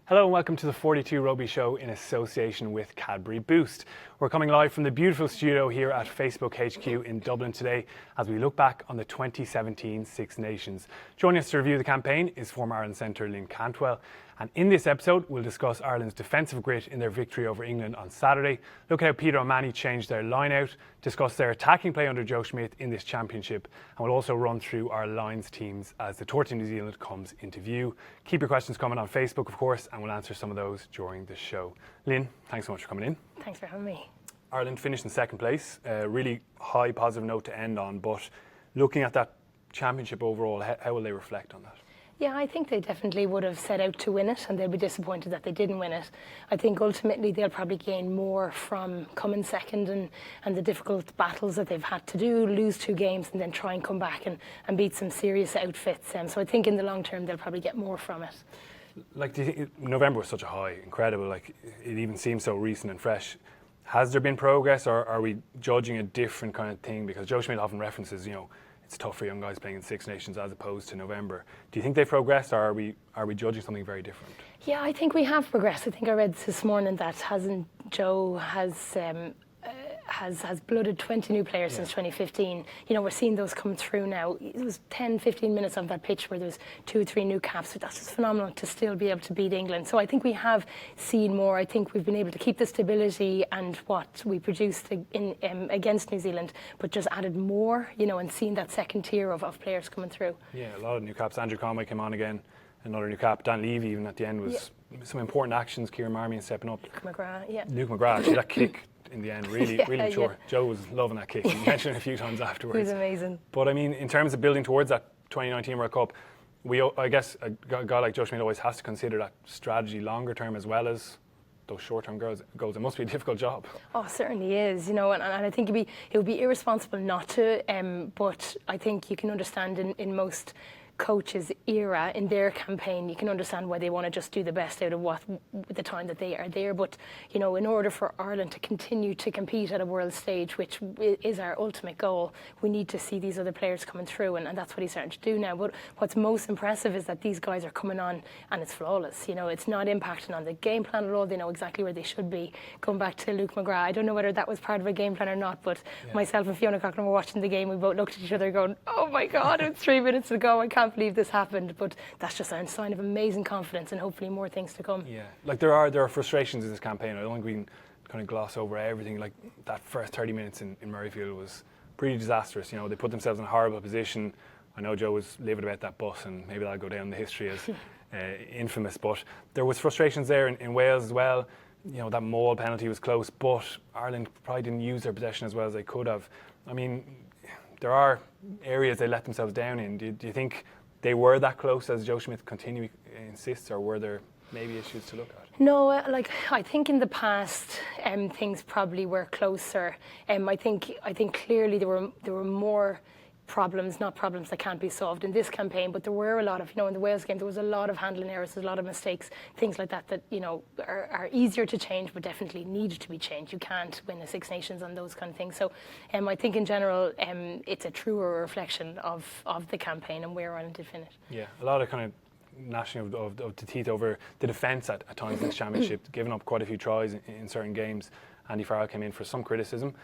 Hello and welcome to the 42 Rugby Show in association with Cadbury Boost. We're coming live from the beautiful studio here at Facebook HQ in Dublin today as we look back on the 2017 Six Nations. Joining us to review the campaign is former Ireland centre Lynn Cantwell. And in this episode, we'll discuss Ireland's defensive grit in their victory over England on Saturday, look at how Peter O'Mahony changed their line-out, discuss their attacking play under Joe Schmidt in this championship, and we'll also run through our Lions teams as the tour to New Zealand comes into view. Keep your questions coming on Facebook, of course, and we'll answer some of those during the show. Lynn, thanks so much for coming in. Thanks for having me. Ireland finished in second place, a really high positive note to end on, but looking at that championship overall, how will they reflect on that? Yeah, I think they definitely would have set out to win it, and they'll be disappointed that they didn't win it. I think ultimately they'll probably gain more from coming second and the difficult battles that they've had to do, lose two games and then try and come back and beat some serious outfits. So I think in the long term they'll probably get more from it. Like, do you think November was such a high, incredible, like it even seems so recent and fresh. Has there been progress, or are we judging a different kind of thing? Because Joe Schmidt often references, it's tough for young guys playing in Six Nations as opposed to November. Do you think they've progressed, or are we judging something very different? Yeah, I think we have progressed. I think I read this morning that Joe has blooded 20 new players since 2015. We're seeing those come through now. It was 10, 15 minutes on that pitch where there was 2 or 3 new caps. So that's just phenomenal to still be able to beat England. So I think we have seen more. I think we've been able to keep the stability and what we produced against New Zealand, but just added more, and seen that second tier of players coming through. Yeah, a lot of new caps. Andrew Conway came on again, another new cap. Dan Levy even at the end was some important actions. Kieran Marmion stepping up. Luke McGrath, Luke McGrath, actually that kick in the end, really mature. Yeah. Joe was loving that kick. He mentioned it a few times afterwards. It was amazing. But I mean, in terms of building towards that 2019 World Cup, I guess a guy like Joe Schmidt always has to consider that strategy longer term as well as those short-term goals. It must be a difficult job. Oh, it certainly is, and I think it would be irresponsible not to, but I think you can understand in most coaches' era in their campaign, you can understand why they want to just do the best out of the time that they are there. But in order for Ireland to continue to compete at a world stage, which is our ultimate goal, we need to see these other players coming through, and that's what he's starting to do now. But what's most impressive is that these guys are coming on and it's flawless. It's not impacting on the game plan at all. They know exactly where they should be. Going back to Luke McGrath, I don't know whether that was part of a game plan or not, but myself and Fiona Cochran were watching the game. We both looked at each other going, oh my God, it's 3 minutes to go. I can't believe this happened. But that's just a sign of amazing confidence and hopefully more things to come. Yeah, like there are frustrations in this campaign. I don't think we can kind of gloss over everything. Like that first 30 minutes in Murrayfield was pretty disastrous. They put themselves in a horrible position. I know Joe was livid about that bus, and maybe that'll go down in the history as infamous, but there was frustrations there in Wales as well. That Maul penalty was close, but Ireland probably didn't use their possession as well as they could have. I mean, there are areas they let themselves down in. Do you think they were that close, as Joe Schmidt insists, or were there maybe issues to look at? No, I think in the past things probably were closer. I think clearly there were more problems, not problems that can't be solved in this campaign, but there were a lot of, in the Wales game, there was a lot of handling errors, a lot of mistakes, things like that are easier to change, but definitely need to be changed. You can't win the Six Nations on those kind of things. So I think in general, it's a truer reflection of the campaign and where Ireland did finish. Yeah, a lot of kind of gnashing of the teeth over the defence at times in this championship, giving up quite a few tries in certain games. Andy Farrell came in for some criticism.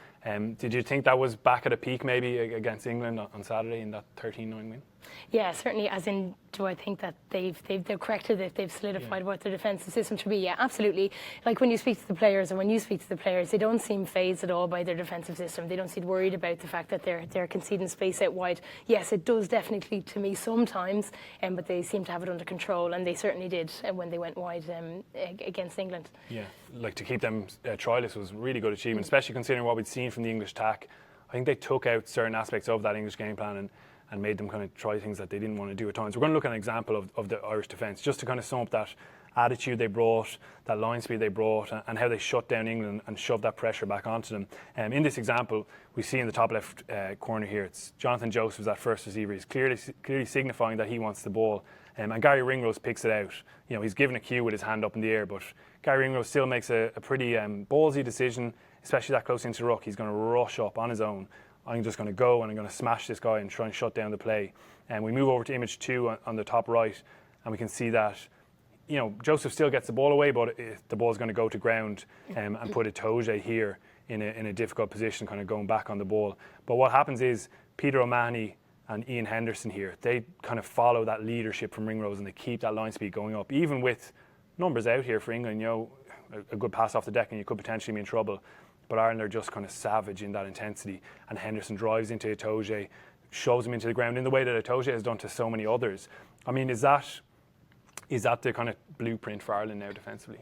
Did you think that was back at a peak maybe against England on Saturday in that 13-9 win? Yeah, certainly. As in, do I think that they've corrected it, they've solidified what their defensive system should be? Yeah, absolutely. Like when you speak to the players, and when you speak to the players, they don't seem fazed at all by their defensive system. They don't seem worried about the fact that they're conceding space out wide. Yes, it does definitely to me sometimes, but they seem to have it under control, and they certainly did when they went wide against England. Yeah, like to keep them troyless was really good achievement, especially considering what we'd seen from the English attack. I think they took out certain aspects of that English game plan and made them kind of try things that they didn't want to do at times. We're going to look at an example of the Irish defence, just to kind of sum up that attitude they brought, that line speed they brought, and how they shut down England and shoved that pressure back onto them. In this example, we see in the top left corner here, it's Jonathan Joseph's that first receiver. He's clearly signifying that he wants the ball. And Gary Ringrose picks it out. He's given a cue with his hand up in the air, but Gary Ringrose still makes a pretty ballsy decision, especially that close into ruck. He's going to rush up on his own. I'm just going to go and I'm going to smash this guy and try and shut down the play. And we move over to image 2 on the top right, and we can see that Joseph still gets the ball away, but the ball's going to go to ground and put Itoje here in a difficult position, kind of going back on the ball. But what happens is Peter O'Mahony and Ian Henderson here, they kind of follow that leadership from Ringrose and they keep that line speed going up. Even with numbers out here for England, a good pass off the deck and you could potentially be in trouble. But Ireland are just kind of savage in that intensity. And Henderson drives into Itoje, shoves him into the ground in the way that Itoje has done to so many others. I mean, is that the kind of blueprint for Ireland now defensively?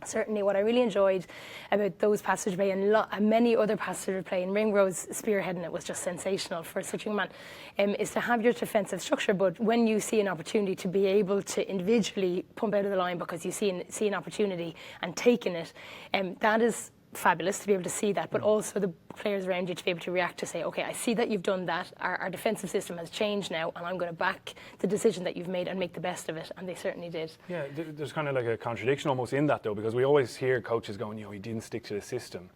Certainly, what I really enjoyed about those passages of play and many other passages of play, and Ringrose spearheading it was just sensational for such a young man, is to have your defensive structure, but when you see an opportunity to be able to individually pump out of the line because you see an opportunity and taking it, that is fabulous to be able to see that, but also the players around you to be able to react to say, okay, I see that you've done that, our defensive system has changed now and I'm going to back the decision that you've made and make the best of it, and they certainly did. Yeah, there's kind of like a contradiction almost in that though, because we always hear coaches going, he didn't stick to the system,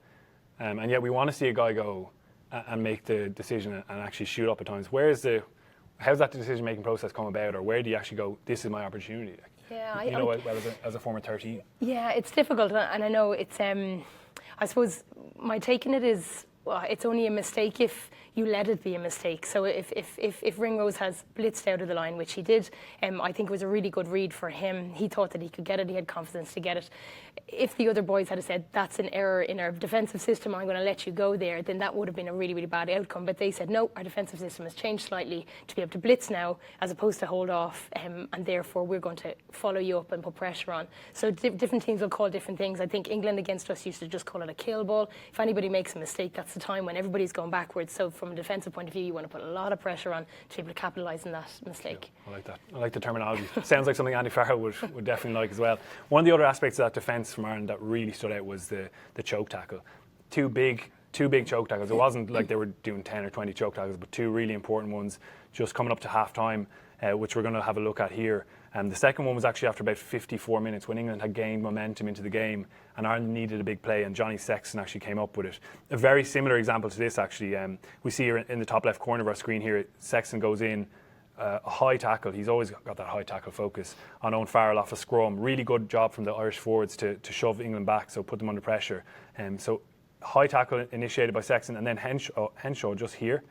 and yet we want to see a guy go and make the decision and actually shoot up at times. How's that decision making process come about, or where do you actually go, this is my opportunity? Yeah, as a former 13. Yeah, it's difficult, and I know it's I suppose my take on it is, it's only a mistake if you let it be a mistake. So if Ringrose has blitzed out of the line, which he did, I think it was a really good read for him. He thought that he could get it. He had confidence to get it. If the other boys had said, that's an error in our defensive system, I'm going to let you go there, then that would have been a really, really bad outcome. But they said, no, our defensive system has changed slightly to be able to blitz now as opposed to hold off, and therefore we're going to follow you up and put pressure on. So different teams will call different things. I think England against us used to just call it a kill ball. If anybody makes a mistake, that's the time when everybody's going backwards. So from a defensive point of view, you want to put a lot of pressure on to be able to capitalise on that mistake. Yeah, I like that. I like the terminology. Sounds like something Andy Farrell would definitely like as well. One of the other aspects of that defence from Ireland that really stood out was the choke tackle. Two big choke tackles. It wasn't like they were doing 10 or 20 choke tackles, but two really important ones just coming up to half time, which we're going to have a look at here. The second one was actually after about 54 minutes when England had gained momentum into the game and Ireland needed a big play, and Johnny Sexton actually came up with it. A very similar example to this actually. We see here in the top left corner of our screen here, Sexton goes in, a high tackle. He's always got that high tackle focus on Owen Farrell off a scrum. Really good job from the Irish forwards to shove England back, so put them under pressure. So high tackle initiated by Sexton, and then Henshaw just here.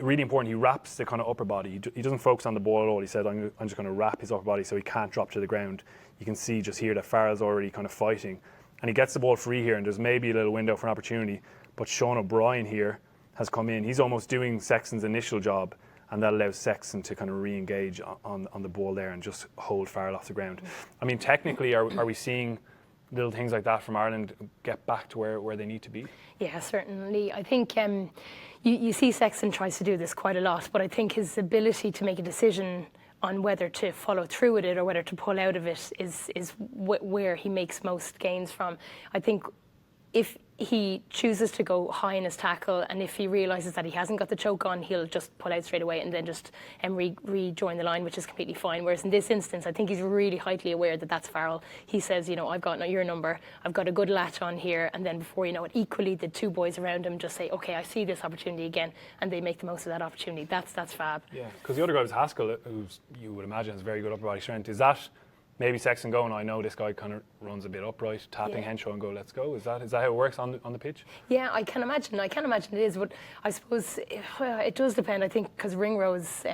Really important, he wraps the kind of upper body. He doesn't focus on the ball at all. He said, I'm just going to wrap his upper body so he can't drop to the ground. You can see just here that Farrell's already kind of fighting. And he gets the ball free here, and there's maybe a little window for an opportunity. But Sean O'Brien here has come in. He's almost doing Sexton's initial job, and that allows Sexton to kind of re-engage on the ball there and just hold Farrell off the ground. I mean, technically, are we seeing little things like that from Ireland get back to where they need to be? Yeah, certainly. I think you see Sexton tries to do this quite a lot, but I think his ability to make a decision on whether to follow through with it or whether to pull out of it is where he makes most gains from. I think if he chooses to go high in his tackle, and if he realises that he hasn't got the choke on, he'll just pull out straight away and then just rejoin the line, which is completely fine. Whereas in this instance, I think he's really highly aware that that's Farrell. He says, I've got your number, I've got a good latch on here, and then before you know it, equally the two boys around him just say, okay, I see this opportunity again, and they make the most of that opportunity. That's fab. Yeah, because the other guy was Haskell, who's you would imagine has very good upper body strength. Is that maybe Sexton going, I know this guy kind of runs a bit upright, tapping Henshaw and go, let's go? Is that how it works on the pitch? Yeah, I can imagine it is, but I suppose it does depend, I think, because Ringrose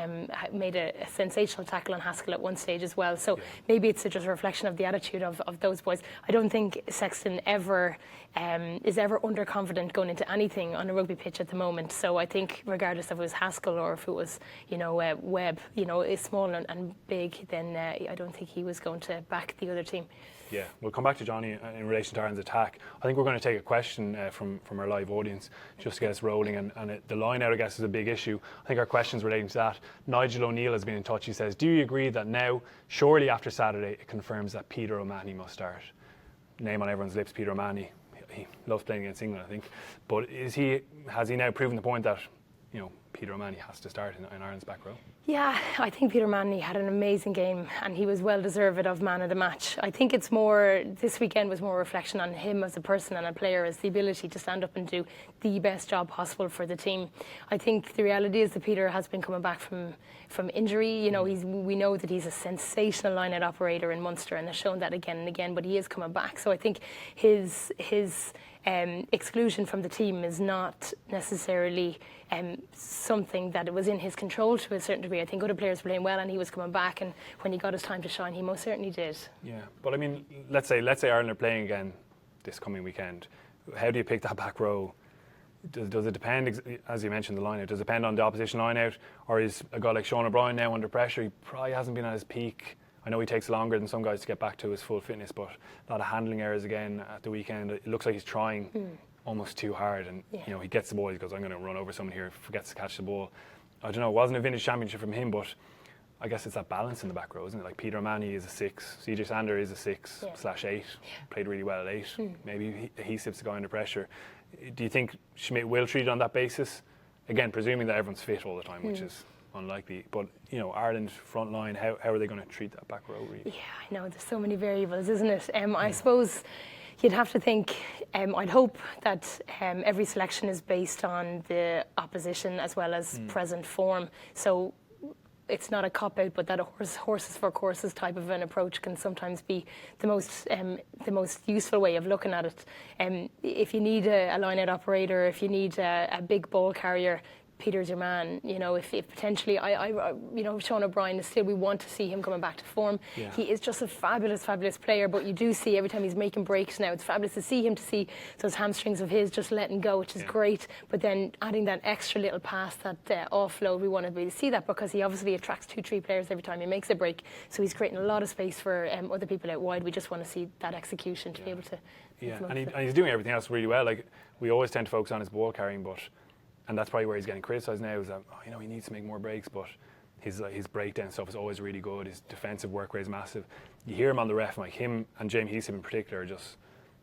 made a sensational tackle on Haskell at one stage as well, so maybe it's just a reflection of the attitude of those boys. I don't think Sexton is ever underconfident going into anything on a rugby pitch at the moment, so I think regardless if it was Haskell or if it was, Webb, is small and big, then I don't think he was going to back the other team. Yeah, we'll come back to Johnny in relation to Ireland's attack. I think we're going to take a question from our live audience just to get us rolling, and the line out, I guess, is a big issue. I think our question's relating to that. Nigel O'Neill has been in touch. He says, do you agree that now, surely after Saturday, it confirms that Peter O'Mahony must start? Name on everyone's lips, Peter O'Mahony. He loves playing against England, I think. But has he now proven the point that, Peter O'Mahony has to start in Ireland's back row? Yeah, I think Peter O'Mahony had an amazing game and he was well deserved of man of the match. I think it's more, this weekend was more reflection on him as a person and a player, as the ability to stand up and do the best job possible for the team. I think the reality is that Peter has been coming back from injury. You know, we know that he's a sensational line-out operator in Munster and has shown that again and again, but he is coming back. So I think his exclusion from the team is not necessarily something that it was in his control to a certain degree. I think other players were playing well and he was coming back, and when he got his time to shine, he most certainly did. Yeah, but I mean, let's say Ireland are playing again this coming weekend. How do you pick that back row? Does it depend, as you mentioned, the line-out, does it depend on the opposition line-out, or is a guy like Sean O'Brien now under pressure? He probably hasn't been at his peak. I know he takes longer than some guys to get back to his full fitness, but a lot of handling errors again at the weekend. It looks like he's trying almost too hard, and you know, he gets the ball, he goes, I'm going to run over someone here, forgets to catch the ball. I don't know, it wasn't a vintage championship from him, but I guess it's that balance in the back row, isn't it? Like Peter O'Mahony is a 6, CJ Sander is a 6/8, played really well at 8. Maybe he sips the guy under pressure. Do you think Schmidt will treat it on that basis? Again, presuming that everyone's fit all the time, which is unlikely. But, you know, Ireland front line, how are they going to treat that back row, really? Yeah, I know, there's so many variables, isn't it? I suppose you'd have to think, I'd hope that every selection is based on the opposition as well as present form. So it's not a cop-out, but that horses for courses type of an approach can sometimes be the most useful way of looking at it. If you need a line-out operator, if you need a big ball carrier, Peter's your man. You know, if potentially, you know, Sean O'Brien is still, we want to see him coming back to form. Yeah. He is just a fabulous player, but you do see every time he's making breaks now, it's fabulous to see those hamstrings of his just letting go, which is great. But then adding that extra little pass, that offload, we want to be able to see that, because he obviously attracts 2-3 players every time he makes a break. So he's creating a lot of space for other people out wide. We just want to see that execution to be able to. Yeah, and he's doing everything else really well. Like, we always tend to focus on his ball carrying, and that's probably where he's getting criticised now, is that, you know, he needs to make more breaks, but his breakdown stuff is always really good. His defensive work rate is massive. You hear him on the ref, like him and James Heaslip in particular are just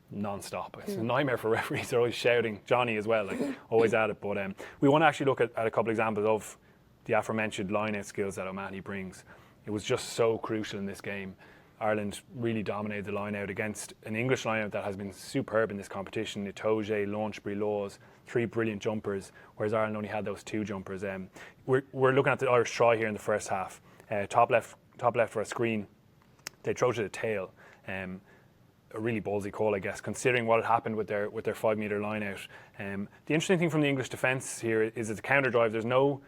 non-stop. It's a nightmare for referees. They're always shouting, Johnny as well, like always at it. But we want to actually look at a couple of examples of the aforementioned line-out skills that O'Mahony brings. It was just so crucial in this game. Ireland really dominated the line-out against an English line-out that has been superb in this competition. Itoje, Launchbury, Laws, 3 brilliant jumpers, whereas Ireland only had those 2 jumpers. We're looking at the Irish try here in the first half. Top left for a screen. They throw to the tail. A really ballsy call, I guess, considering what had happened with their 5-metre line-out. The interesting thing from the English defence here is that the counter drive, there's no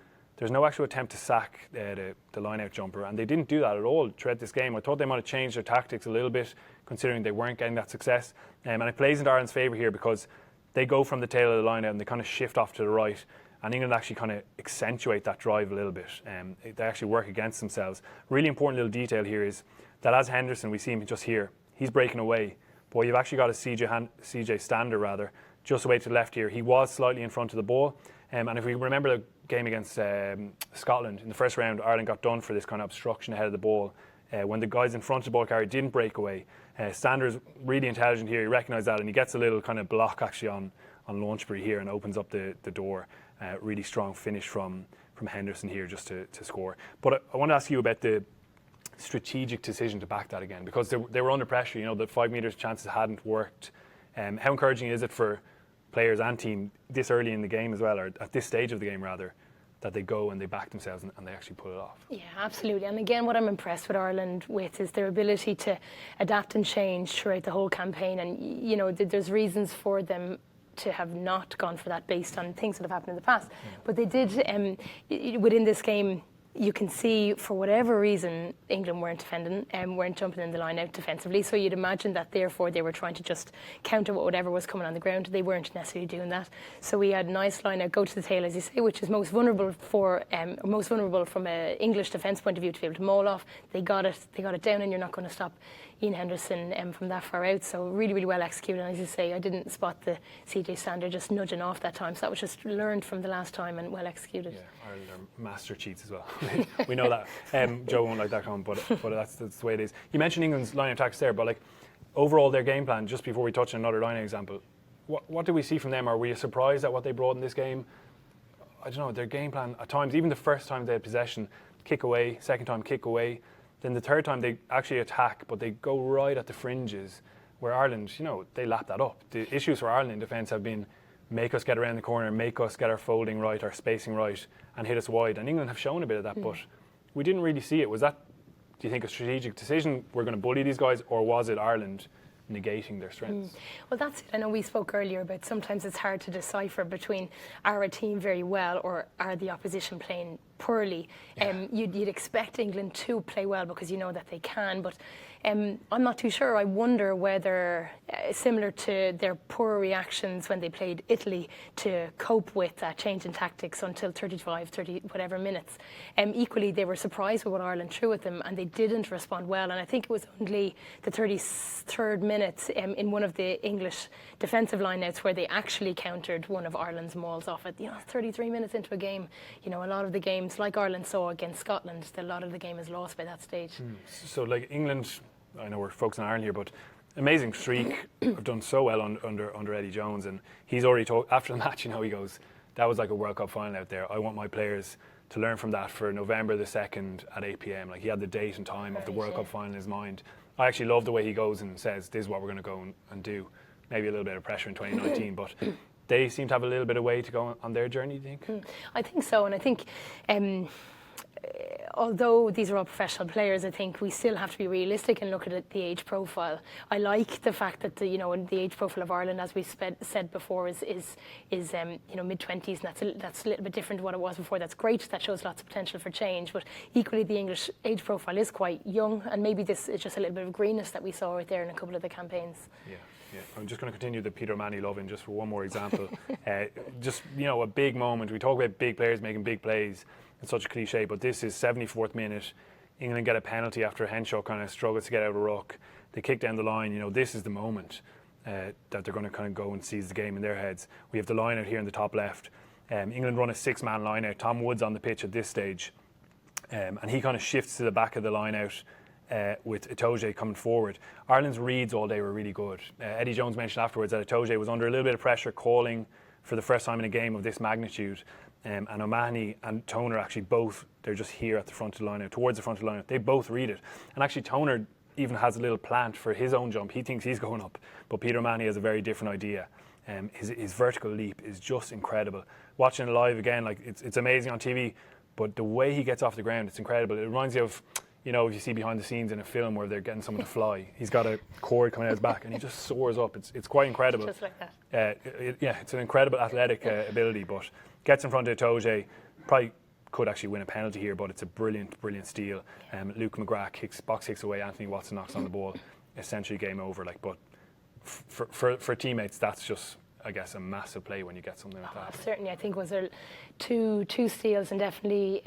actual attempt to sack the line-out jumper, and they didn't do that at all throughout this game. I thought they might have changed their tactics a little bit, considering they weren't getting that success. And it plays into Ireland's favour here, because they go from the tail of the line-out and they kind of shift off to the right, and England actually kind of accentuate that drive a little bit. They actually work against themselves. Really important little detail here is that as Henderson, we see him just here, he's breaking away. Boy, you've actually got a CJ Stander, just away to the left here. He was slightly in front of the ball. And if we remember the game against Scotland, in the first round, Ireland got done for this kind of obstruction ahead of the ball. When the guys in front of the ball carrier didn't break away. Stander's really intelligent here. He recognised that, and he gets a little kind of block actually on Launchbury here and opens up the door. Really strong finish from Henderson here just to score. But I want to ask you about the strategic decision to back that again, because they were under pressure. You know, the 5 metres chances hadn't worked. How encouraging is it for players and team this early in the game as well, or at this stage of the game rather, that they go and they back themselves and they actually pull it off? Yeah, absolutely. And again, what I'm impressed with Ireland with is their ability to adapt and change throughout the whole campaign. And, you know, there's reasons for them to have not gone for that based on things that have happened in the past. But they did, within this game, you can see, for whatever reason, England weren't defending and weren't jumping in the line out defensively. So you'd imagine that therefore they were trying to just counter whatever was coming on the ground. They weren't necessarily doing that. So we had a nice line out, go to the tail, as you say, which is most vulnerable from an English defence point of view, to be able to maul off. They got it down, and you're not going to stop Ian Henderson from that far out. So really, really well executed. And as you say, I didn't spot the CJ Stander just nudging off that time. So that was just learned from the last time and well executed. Yeah, Ireland are master cheats as well. We know that. Joe won't like that comment, but that's the way it is. You mentioned England's line attacks there, but like overall their game plan, just before we touch on another line example, what did we see from them? Are we surprised at what they brought in this game? I don't know, their game plan at times, even the first time they had possession, kick away, second time kick away, then the third time they actually attack, but they go right at the fringes, where Ireland, they lap that up. The issues for Ireland in defence have been make us get around the corner, make us get our folding right, our spacing right, and hit us wide. And England have shown a bit of that, but we didn't really see it. Was that, do you think, a strategic decision? We're going to bully these guys, or was it Ireland negating their strengths? Well, that's it. I know we spoke earlier about sometimes it's hard to decipher between are a team very well or are the opposition playing poorly. Yeah. You'd expect England to play well because you know that they can, but I'm not too sure. I wonder whether, similar to their poor reactions when they played Italy to cope with that change in tactics until 30 whatever minutes, equally they were surprised with what Ireland threw at them and they didn't respond well. And I think it was only the 33rd minute in one of the English defensive lineouts where they actually countered one of Ireland's mauls off it. 33 minutes into a game, a lot of the games, like Ireland saw against Scotland, a lot of the game is lost by that stage. So, like England, I know we're focusing on Ireland here, but amazing streak. Have done so well under Eddie Jones, and he's already talked after the match. He goes, "That was like a World Cup final out there. I want my players to learn from that for November the 2nd at 8 p.m." Like he had the date and time of the World Cup final in his mind. I actually love the way he goes and says, "This is what we're going to go and do." Maybe a little bit of pressure in 2019, but they seem to have a little bit of way to go on their journey. Do you think? I think so, and I think. Although these are all professional players, I think we still have to be realistic and look at the age profile. I like the fact that the age profile of Ireland, as we said before, is mid-20s, and that's a little bit different to what it was before. That's great. That shows lots of potential for change. But equally, the English age profile is quite young, and maybe this is just a little bit of greenness that we saw right there in a couple of the campaigns. Yeah. I'm just going to continue the Peter O'Mahony loving just for one more example. A big moment. We talk about big players making big plays. It's such a cliche, but this is 74th minute. England get a penalty after Henshaw kind of struggles to get out of a ruck. They kick down the line. This is the moment that they're going to kind of go and seize the game in their heads. We have the line out here in the top left. England run a 6-man line out. Tom Wood's on the pitch at this stage, and he kind of shifts to the back of the line out with Itoje coming forward. Ireland's reads all day were really good. Eddie Jones mentioned afterwards that Itoje was under a little bit of pressure calling for the first time in a game of this magnitude. And O'Mahony and Toner actually both, they're just here at the front of the line, towards the front of the line. They both read it. And actually Toner even has a little plant for his own jump. He thinks he's going up. But Peter O'Mahony has a very different idea. His vertical leap is just incredible. Watching it live again, like it's amazing on TV, but the way he gets off the ground, it's incredible. It reminds you of, if you see behind the scenes in a film where they're getting someone to fly, he's got a cord coming out his back and he just soars up. It's quite incredible. Just like that. It's an incredible athletic ability, but gets in front of Itoje, probably could actually win a penalty here, but it's a brilliant steal. Luke McGrath box kicks away, Anthony Watson knocks on the ball, essentially game over. But for teammates, that's just, I guess, a massive play when you get something like that. Certainly, I think was there two steals and definitely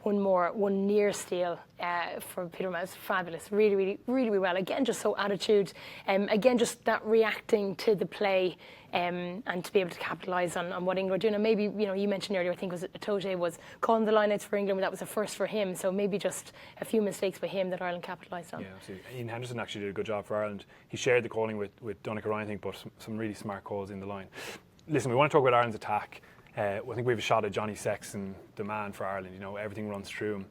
one near steal for Peter O'Mahony. Fabulous, really well. Again, just so attitude. Again, just that reacting to the play and to be able to capitalise on what England were doing. And maybe, you mentioned earlier, I think it was Itoje was calling the lineouts for England, but that was a first for him. So maybe just a few mistakes by him that Ireland capitalised on. Yeah, absolutely. Ian Henderson actually did a good job for Ireland. He shared the calling with Donnacha Ryan, I think, but some really smart calls in the line. Listen, we want to talk about Ireland's attack. I think we have a shot at Johnny Sexton, the man for Ireland. Everything runs through him.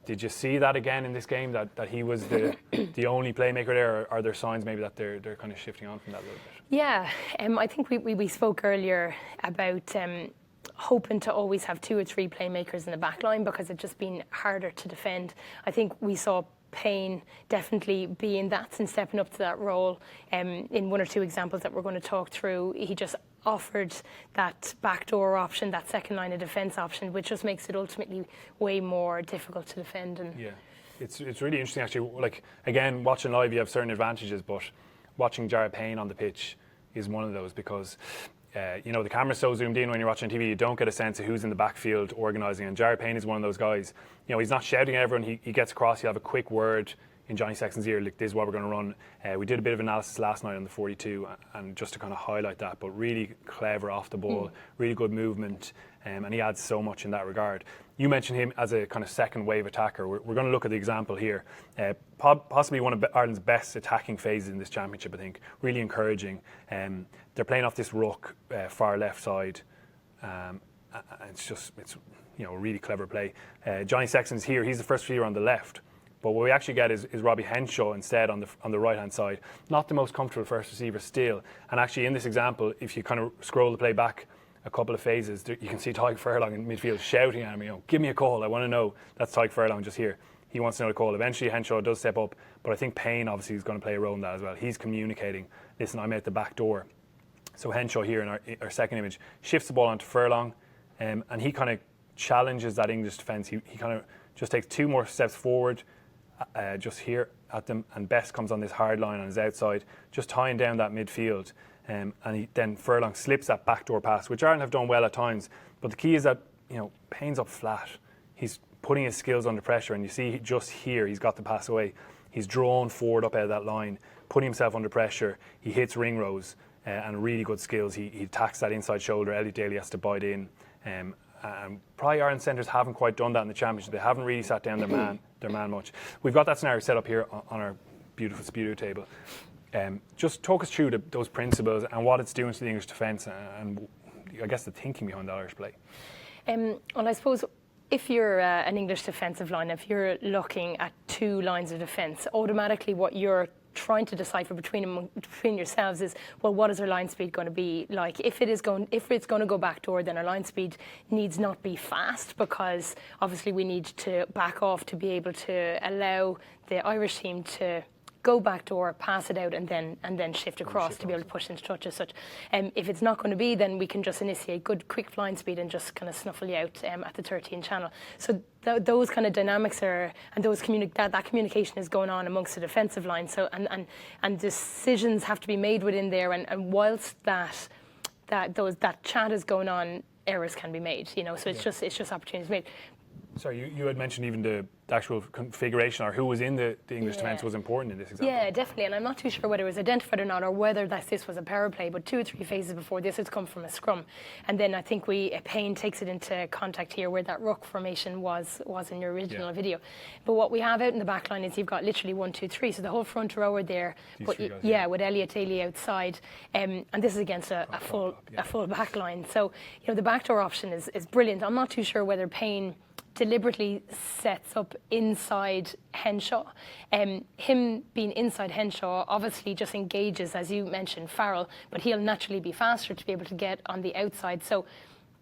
Did you see that again in this game, that he was the only playmaker there, or are there signs maybe that they're kind of shifting on from that a little bit? Yeah, I think we spoke earlier about hoping to always have 2 or 3 playmakers in the back line because it's just been harder to defend. I think we saw Payne definitely being that and stepping up to that role. In 1 or 2 examples that we're going to talk through, he just offered that backdoor option, that second line of defence option, which just makes it ultimately way more difficult to defend. And yeah, it's really interesting actually. Like, again, watching live, you have certain advantages, but watching Jared Payne on the pitch is one of those because the camera's so zoomed in when you're watching TV, you don't get a sense of who's in the backfield organising. And Jared Payne is one of those guys. He's not shouting at everyone. He gets across. He'll have a quick word in Johnny Sexton's ear, like, this is what we're going to run. We did a bit of analysis last night on the 42, and just to kind of highlight that, but really clever off the ball, really good movement, and he adds so much in that regard. You mentioned him as a kind of second wave attacker. We're going to look at the example here. Possibly one of Ireland's best attacking phases in this championship, I think. Really encouraging. They're playing off this ruck, far left side, It's a really clever play. Johnny Sexton's here. He's the first feeder on the left. But what we actually get is Robbie Henshaw instead on the right-hand side. Not the most comfortable first receiver still. And actually in this example, if you kind of scroll the play back a couple of phases, you can see Tyke Furlong in midfield shouting at him, give me a call, I want to know. That's Tyke Furlong just here. He wants to know the call. Eventually Henshaw does step up, but I think Payne obviously is going to play a role in that as well. He's communicating, listen, I'm out the back door. So Henshaw here in our second image shifts the ball onto Furlong, and he kind of challenges that English defence. He kind of just takes 2 more steps forward, just here at them, and Best comes on this hard line on his outside, just tying down that midfield. And then Furlong slips that backdoor pass, which Ireland have done well at times. But the key is that Payne's up flat. He's putting his skills under pressure, and you see just here he's got the pass away. He's drawn forward up out of that line, putting himself under pressure. He hits ring-rows and really good skills. He attacks that inside shoulder. Elliot Daly has to bite in. And probably Ireland centres haven't quite done that in the Championship. They haven't really sat down their man much. We've got that scenario set up here on our beautiful Speedo table. Just talk us through those principles and what it's doing to the English defence and I guess the thinking behind the Irish play. Well, I suppose if you're an English defensive line, if you're looking at 2 lines of defence, automatically what you're trying to decipher between yourselves is, well, what is our line speed going to be like? If it's going to go backdoor, then our line speed needs not be fast, because obviously we need to back off to be able to allow the Irish team to go backdoor, pass it out, and then shift across to be able to push into touch as such. If it's not going to be, then we can just initiate good, quick flying speed and just kind of snuffle you out at the 13 channel. So those kind of dynamics are, and those that communication is going on amongst the defensive line. So and decisions have to be made within there. And whilst that chat is going on, errors can be made. So it's just opportunities made. Sorry, you had mentioned even the actual configuration or who was in the English defence was important in this example. Yeah, definitely. And I'm not too sure whether it was identified or not, or whether this was a power play, but 2 or 3 phases before this had come from a scrum. And then I think Payne takes it into contact here where that ruck formation was in your original video. But what we have out in the back line is you've got literally 1, 2, 3. So the whole front row are there. But with Elliot Daly outside. And this is against a full back line. So, the backdoor option is brilliant. I'm not too sure whether Payne deliberately sets up inside Henshaw. Him being inside Henshaw obviously just engages, as you mentioned, Farrell, but he'll naturally be faster to be able to get on the outside. So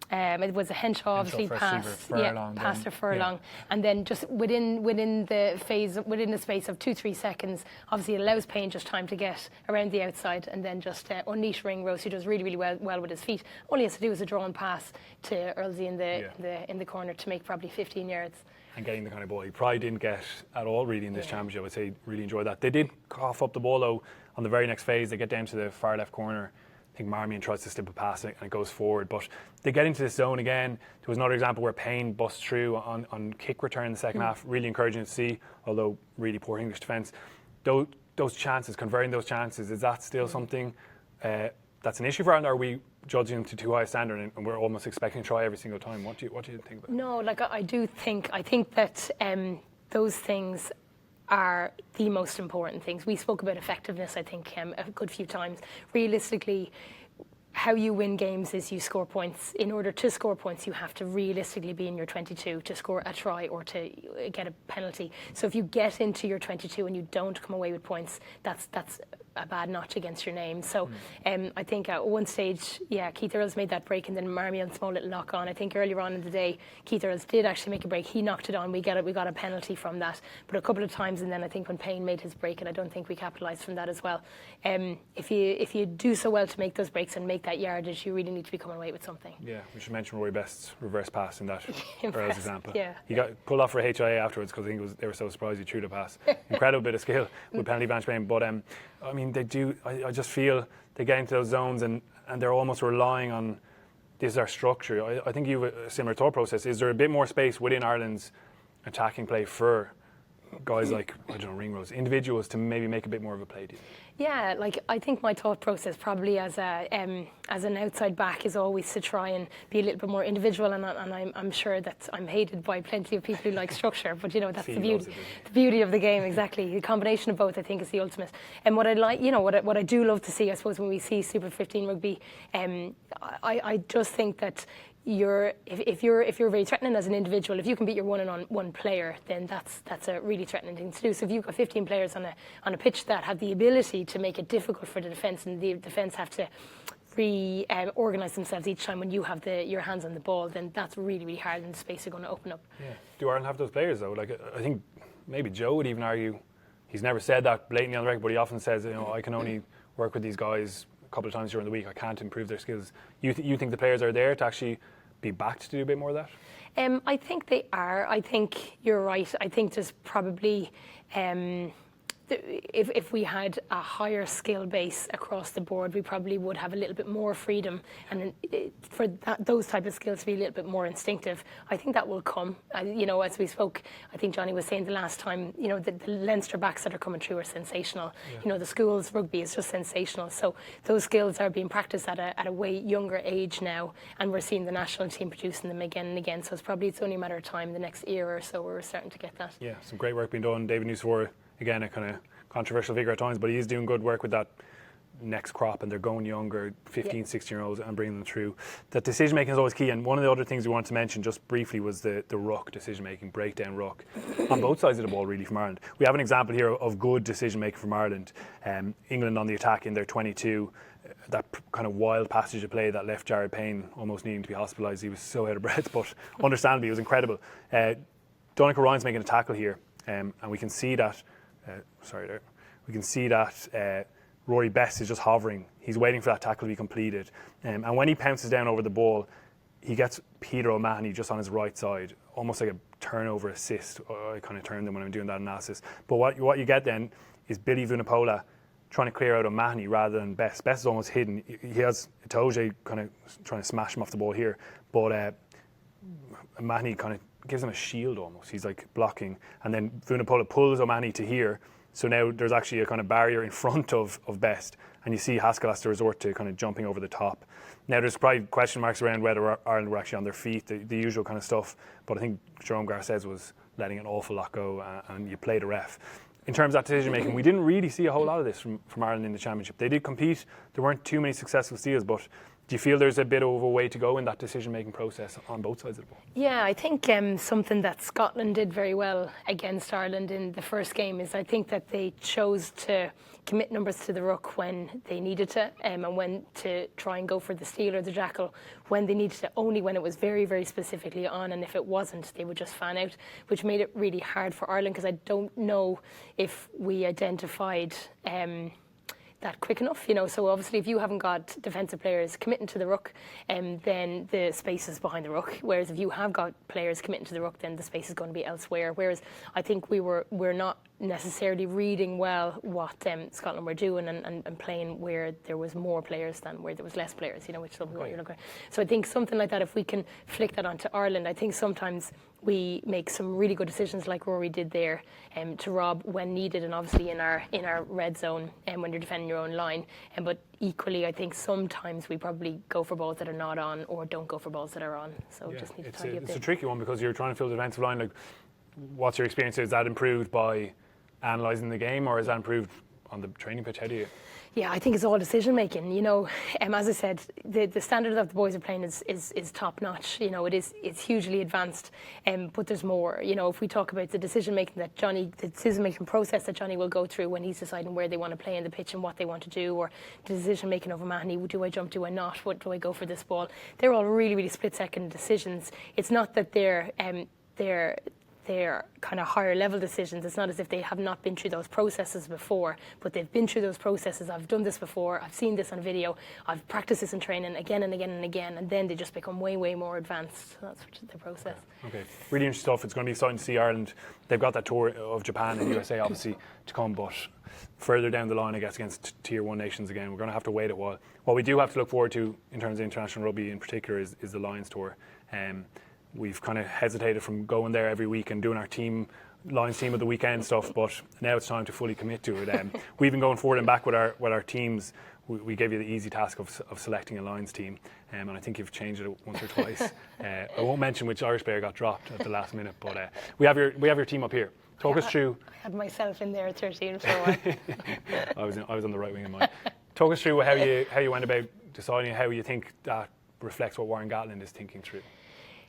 it was a Henshaw obviously past to Furlong, and then just within the space of 2-3 seconds, obviously it allows Payne just time to get around the outside and then just unleash Ringrose, who does really well with his feet. All he has to do is a drawn pass to Earlsey in the corner to make probably 15 yards. And getting the kind of ball he probably didn't get at all really in this championship. I would say really enjoyed that. They did cough up the ball though on the very next phase. They get down to the far left corner. I think Marmion tries to slip a pass and it goes forward, but they get into this zone again. There was another example where Payne busts through on kick return in the second half. Really encouraging to see, although really poor English defence. Those chances, converting those chances, is that still something that's an issue for Ireland? Or are we judging them to too high a standard and we're almost expecting to try every single time? What do you think about that? No, I think that those things are the most important things. We spoke about effectiveness, I think, a good few times. Realistically, how you win games is you score points. In order to score points, you have to realistically be in your 22 to score a try or to get a penalty. So if you get into your 22 and you don't come away with points, that's a bad notch against your name. So I think at one stage, Keith Earls made that break, and then Marmion small little knock on. I think earlier on in the day, Keith Earls did actually make a break. He knocked it on. We got a penalty from that. But a couple of times, and then I think when Payne made his break, and I don't think we capitalised from that as well. If you do so well to make those breaks and make that yardage, you really need to be coming away with something. Yeah, we should mention Rory Best's reverse pass in that Earls example. Yeah. He got pulled off for HIA afterwards because I think they were so surprised he threw the pass. Incredible bit of skill with penalty bench playing. But I mean, they do. I just feel they get into those zones and they're almost relying on this is our structure. I think you have a similar thought process. Is there a bit more space within Ireland's attacking play for guys like, I don't know, ring-rows, individuals to maybe make a bit more of a play, do you think? Yeah, like I think my thought process probably as an outside back is always to try and be a little bit more individual, and I'm sure that I'm hated by plenty of people who like structure, but that's the beauty of the game. Exactly, the combination of both I think is the ultimate. And what I like, what I do love to see, I suppose, when we see Super 15 rugby, I just think that if you're very threatening as an individual, if you can beat your one-on-one player, then that's a really threatening thing to do. So if you've got 15 players on a pitch that have the ability to make it difficult for the defence, and the defence have to organise themselves each time when you have your hands on the ball, then that's really, really hard, and the space are going to open up. Yeah. Do Ireland have those players though? Like, I think maybe Joe would even argue, he's never said that blatantly on the record, but he often says, I can only work with these guys a couple of times during the week. I can't improve their skills. You think the players are there to actually be backed to do a bit more of that? I think they are. I think you're right. I think there's probably, if we had a higher skill base across the board, we probably would have a little bit more freedom, and for those type of skills to be a little bit more instinctive. I think that will come. As we spoke, I think Johnny was saying the last time, the Leinster backs that are coming through are sensational. Yeah. The schools rugby is just sensational. So those skills are being practiced at a way younger age now, and we're seeing the national team producing them again and again. So it's only a matter of time, the next year or so, we're starting to get that. Yeah, some great work being done. David Newsworth, again, a kind of controversial figure at times, but he's doing good work with that next crop, and they're going younger, 15, 16-year-olds, and bringing them through. That decision-making is always key, and one of the other things we wanted to mention just briefly was the ruck decision-making, breakdown ruck, on both sides of the ball, really, from Ireland. We have an example here of good decision-making from Ireland. England on the attack in their 22, that kind of wild passage of play that left Jared Payne almost needing to be hospitalised. He was so out of breath, but understandably, it was incredible. Donnacha Ryan's making a tackle here, and we can see that Rory Best is just hovering. He's waiting for that tackle to be completed. And when he pounces down over the ball, he gets Peter O'Mahony just on his right side, almost like a turnover assist. I kind of termed them when I'm doing that analysis. But what you get then is Billy Vunipola trying to clear out O'Mahony rather than Best. Best is almost hidden. He has Itoje kind of trying to smash him off the ball here. But O'Mahony kind of gives him a shield almost. He's like blocking. And then Vunipola pulls O'Mahony to here. So now there's actually a kind of barrier in front of Best, and you see Haskell has to resort to kind of jumping over the top. Now there's probably question marks around whether Ireland were actually on their feet, the usual kind of stuff, but I think Jerome Garces was letting an awful lot go, and you play the ref. In terms of that decision making, we didn't really see a whole lot of this from Ireland in the championship. They did compete, there weren't too many successful steals, but do you feel there's a bit of a way to go in that decision-making process on both sides of the ball? Yeah, I think something that Scotland did very well against Ireland in the first game is I think that they chose to commit numbers to the ruck when they needed to, and when to try and go for the steal or the jackal when they needed to, only when it was very, very specifically on, and if it wasn't, they would just fan out, which made it really hard for Ireland, because I don't know if we identified that quick enough, So obviously, if you haven't got defensive players committing to the ruck, then the space is behind the ruck. Whereas if you have got players committing to the ruck, then the space is going to be elsewhere. Whereas I think we're not necessarily reading well what Scotland were doing and playing where there was more players than where there was less players, which is something what you're looking at. So I think something like that, if we can flick that onto Ireland, I think sometimes we make some really good decisions like Rory did there, to rob when needed, and obviously in our red zone, and when you're defending your own line. But equally, I think sometimes we probably go for balls that are not on, or don't go for balls that are on. So just need to tidy up. It's a tricky one, because you're trying to fill the defensive line. Like, what's your experience? Is that improved by analysing the game, or is that improved on the training pitch? How do you? Yeah, I think it's all decision making. As I said, the standard that the boys are playing is top notch. It's hugely advanced, but there's more. If we talk about the decision making the decision making process that Johnny will go through when he's deciding where they want to play in the pitch and what they want to do, or the decision making over Mahoney, do I jump, do I not, what do I go for this ball? They're all really, really split second decisions. It's not that they're kind of higher level decisions. It's not as if they have not been through those processes before, but they've been through those processes. I've done this before, I've seen this on video, I've practiced this in training again and again and again, and then they just become way, way more advanced. So that's the process. Okay, really interesting stuff. It's going to be exciting to see Ireland. They've got that tour of Japan and USA obviously to come, but further down the line, I guess, against Tier 1 nations again, we're going to have to wait a while. What we do have to look forward to in terms of international rugby in particular is the Lions tour. We've kind of hesitated from going there every week and doing our team Lions team of the weekend stuff, but now it's time to fully commit to it. We've been going forward and back with our teams. We gave you the easy task of selecting a Lions team, and I think you've changed it once or twice. I won't mention which Irish player got dropped at the last minute, but we have your team up here. Talk us through. I had myself in there at 13 for a while. I was on the right wing of mine. Talk us through how you went about deciding how you think that reflects what Warren Gatland is thinking through.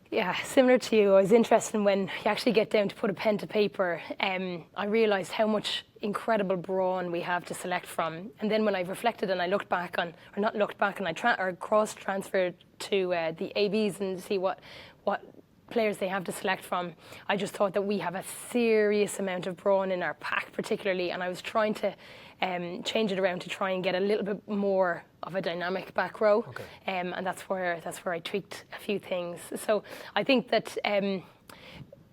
Yeah, similar to you, I was interested when you actually get down to put a pen to paper. I realised how much incredible brawn we have to select from. And then when I reflected and I looked back on, or not looked back, and I cross-transferred to the ABs and see what players they have to select from, I just thought that we have a serious amount of brawn in our pack particularly, and I was trying to change it around to try and get a little bit more of a dynamic back row. Okay. And that's where I tweaked a few things. So I think that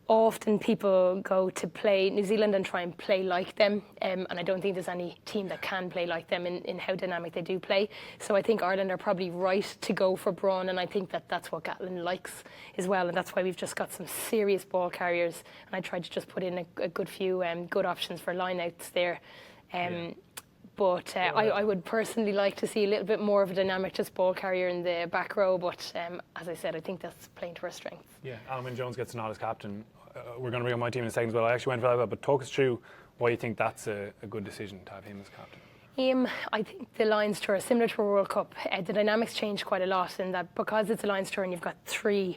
often people go to play New Zealand and try and play like them, and I don't think there's any team that can play like them in how dynamic they do play. So I think Ireland are probably right to go for brawn, and I think that that's what Gatland likes as well, and that's why we've just got some serious ball carriers, and I tried to just put in a good few good options for line-outs there. But I would personally like to see a little bit more of a dynamic just ball carrier in the back row. But as I said, I think that's playing to our strengths. Yeah, Alan Wynne-Jones gets an nod as captain. We're going to bring up my team in a second as well. I actually went for that, but talk us through why you think that's a good decision to have him as captain. I think the Lions Tour, similar to a World Cup, the dynamics change quite a lot in that because it's a Lions Tour and you've got four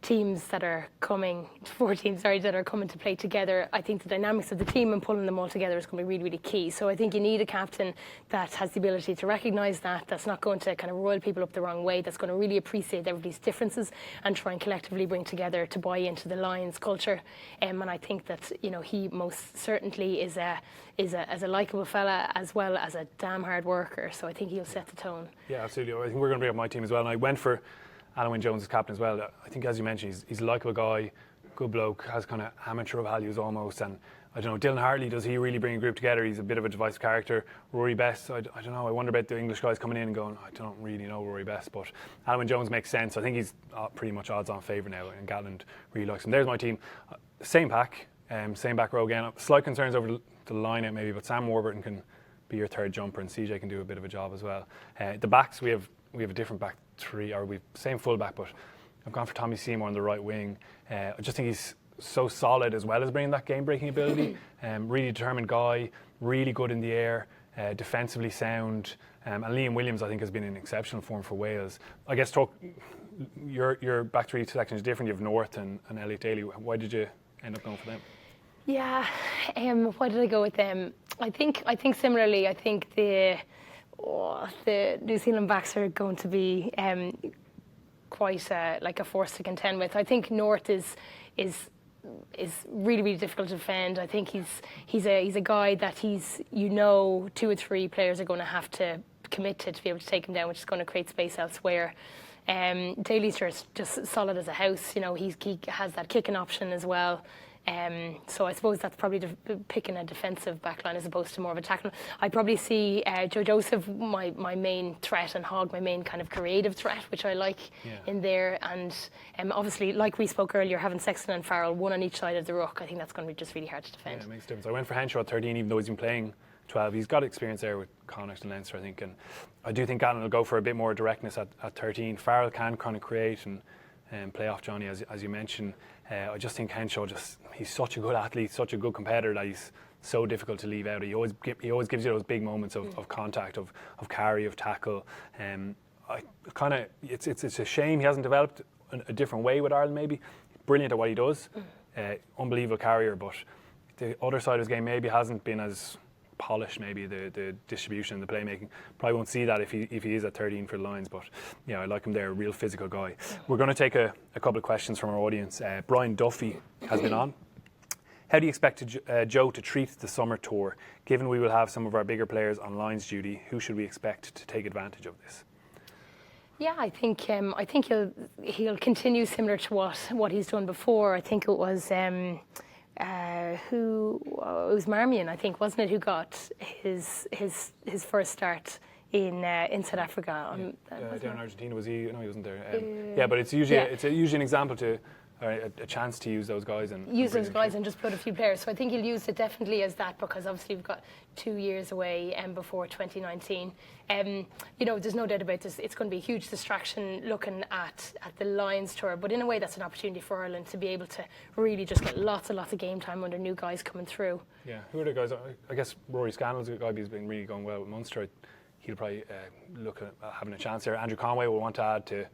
teams that are coming to play together. I think the dynamics of the team and pulling them all together is going to be really, really key. So I think you need a captain that has the ability to recognise that's not going to kind of roil people up the wrong way, that's going to really appreciate everybody's differences and try and collectively bring together to buy into the Lions culture. And I think that he most certainly is a likeable fella as well as a damn hard worker. So I think he'll set the tone. Yeah, absolutely. I think we're going to bring up my team as well. And I went for Alan Wynne-Jones as captain as well. I think, as you mentioned, he's a likeable guy, good bloke, has kind of amateur values almost. And I don't know, Dylan Hartley, does he really bring a group together? He's a bit of a divisive character. Rory Best, I don't know. I wonder about the English guys coming in and going, I don't really know Rory Best. But Alan Wynne-Jones makes sense. I think he's pretty much odds-on favourite now, and Gatland really likes him. There's my team. Same pack, same back row again. Slight concerns over the line-out maybe, but Sam Warburton can be your third jumper, and CJ can do a bit of a job as well. The backs, we have a different back three, or we've same full back, but I've gone for Tommy Seymour on the right wing. I just think he's so solid as well as bringing that game-breaking ability. Really determined guy, really good in the air, defensively sound. And Liam Williams, I think, has been in exceptional form for Wales. I guess your back three selection is different. You have North and Elliot Daly. Why did you end up going for them? Yeah, why did I go with them? I think similarly. I think the New Zealand backs are going to be quite like a force to contend with. I think North is really, really difficult to defend. I think he's a guy that 2 or 3 players are going to have to commit to be able to take him down, which is going to create space elsewhere. Daly's just solid as a house. He has that kicking option as well. So I suppose that's probably picking a defensive backline as opposed to more of a tackle. I'd probably see Joe Joseph, my main threat, and Hogg, my main kind of creative threat, which I like in there. And obviously, like we spoke earlier, having Sexton and Farrell, one on each side of the ruck, I think that's going to be just really hard to defend. Yeah, it makes a difference. I went for Henshaw at 13, even though he's been playing 12. He's got experience there with Connacht and Leinster, I think. And I do think Gatland will go for a bit more directness at 13. Farrell can kind of create and play off Johnny, as you mentioned. I just think Henshaw, he's such a good athlete, such a good competitor that he's so difficult to leave out. He always gives you those big moments of contact, of carry, of tackle. It's a shame he hasn't developed a different way with Ireland maybe. Brilliant at what he does, unbelievable carrier, but the other side of his game maybe hasn't been as polished, maybe the distribution, the playmaking. Probably won't see that if he is at 13 for the Lions, but yeah, I like him there, a real physical guy. We're going to take a couple of questions from our audience. Brian Duffy has been on. How do you expect Joe to treat the summer tour? Given we will have some of our bigger players on Lions duty, who should we expect to take advantage of this? Yeah, I think he'll continue similar to what he's done before. I think it was it was Marmion, I think, wasn't it, who got his first start in South Africa. Down in Argentina, was he? No, he wasn't there. Yeah, but it's usually an example to a chance to use those guys and use those guys and just put a few players. So I think he'll use it definitely as that, because obviously we've got 2 years away before 2019. There's no doubt about this. It's going to be a huge distraction looking at the Lions tour, but in a way that's an opportunity for Ireland to be able to really just get lots and lots of game time under new guys coming through. Yeah, who are the guys? I guess Rory Scannell's a guy who's been really going well with Munster. He'll probably look at having a chance there. Andrew Conway will want to add to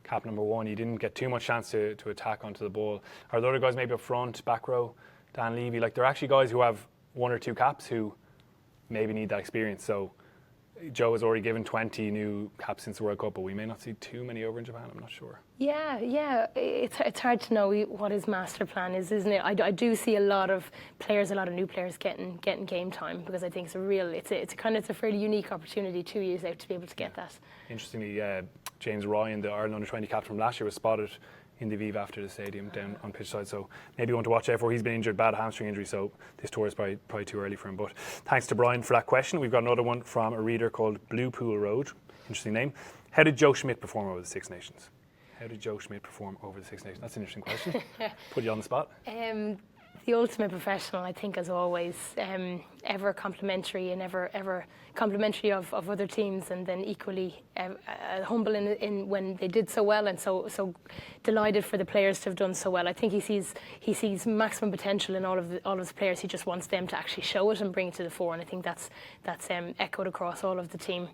cap number 1. He didn't get too much chance to attack onto the ball. Are the other guys maybe up front, back row, Dan Levy? Like, they're actually guys who have 1 or 2 caps who maybe need that experience. So Joe has already given 20 new caps since the World Cup, but we may not see too many over in Japan. I'm not sure. Yeah. It's hard to know what his master plan is, isn't it? I do see a lot of new players getting game time, because I think it's a fairly unique opportunity 2 years out to be able to get that. Interestingly, James Ryan, the Ireland under-20 captain from last year, was spotted in the Viva after the stadium down on pitch side, so maybe one to watch out for. He's been injured, bad hamstring injury, so this tour is probably too early for him. But thanks to Brian for that question. We've got another one from a reader called Blue Pool Road. Interesting name. How did Joe Schmidt perform over the Six Nations? That's an interesting question. Put you on the spot. The ultimate professional, I think, as always, ever complimentary and ever complimentary of other teams, and then equally humble in when they did so well, and so delighted for the players to have done so well. I think he sees maximum potential in all of the players. He just wants them to actually show it and bring it to the fore, and I think that's echoed across all of the team.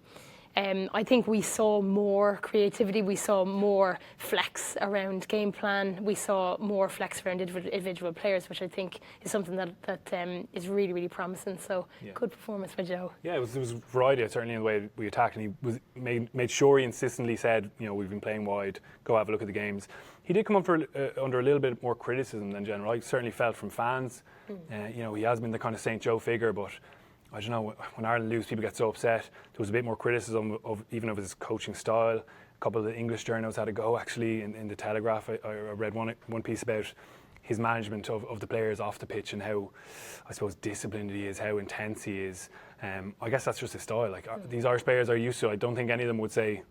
I think we saw more creativity, we saw more flex around game plan, we saw more flex around individual players, which I think is something that is really, really promising. So good performance by Joe. Yeah, it was variety, certainly in the way we attacked, and he made sure he insistently said, we've been playing wide, go have a look at the games. He did come up under a little bit more criticism than general. I certainly felt from fans. He has been the kind of St. Joe figure, but I don't know, when Ireland lose, people get so upset. There was a bit more criticism of his coaching style. A couple of the English journals had a go, actually, in the Telegraph. I read one piece about his management of the players off the pitch and how, I suppose, disciplined he is, how intense he is. I guess that's just his style. Like, these Irish players are used to it. I don't think any of them would say,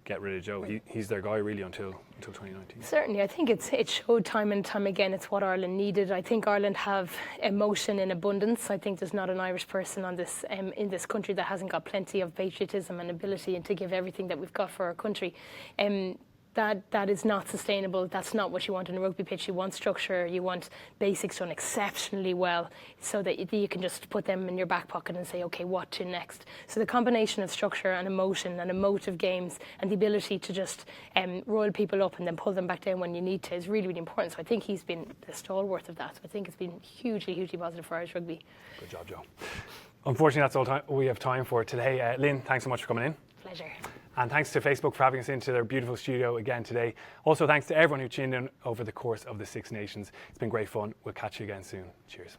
get rid of Joe. He's their guy, really, until 2019. Certainly, I think it showed time and time again it's what Ireland needed. I think Ireland have emotion in abundance. I think there's not an Irish person on this in this country that hasn't got plenty of patriotism and ability and to give everything that we've got for our country. That is not sustainable. That's not what you want on a rugby pitch. You want structure, you want basics done exceptionally well, so that you can just put them in your back pocket and say, okay, what to next? So the combination of structure and emotion and emotive games and the ability to just roil people up and then pull them back down when you need to is really, really important. So I think he's been the stalwart of that. So I think it's been hugely, hugely positive for Irish rugby. Good job, Joe. Unfortunately, that's all we have time for today. Lynn, thanks so much for coming in. Pleasure. And thanks to Facebook for having us into their beautiful studio again today. Also, thanks to everyone who tuned in over the course of the Six Nations. It's been great fun. We'll catch you again soon. Cheers.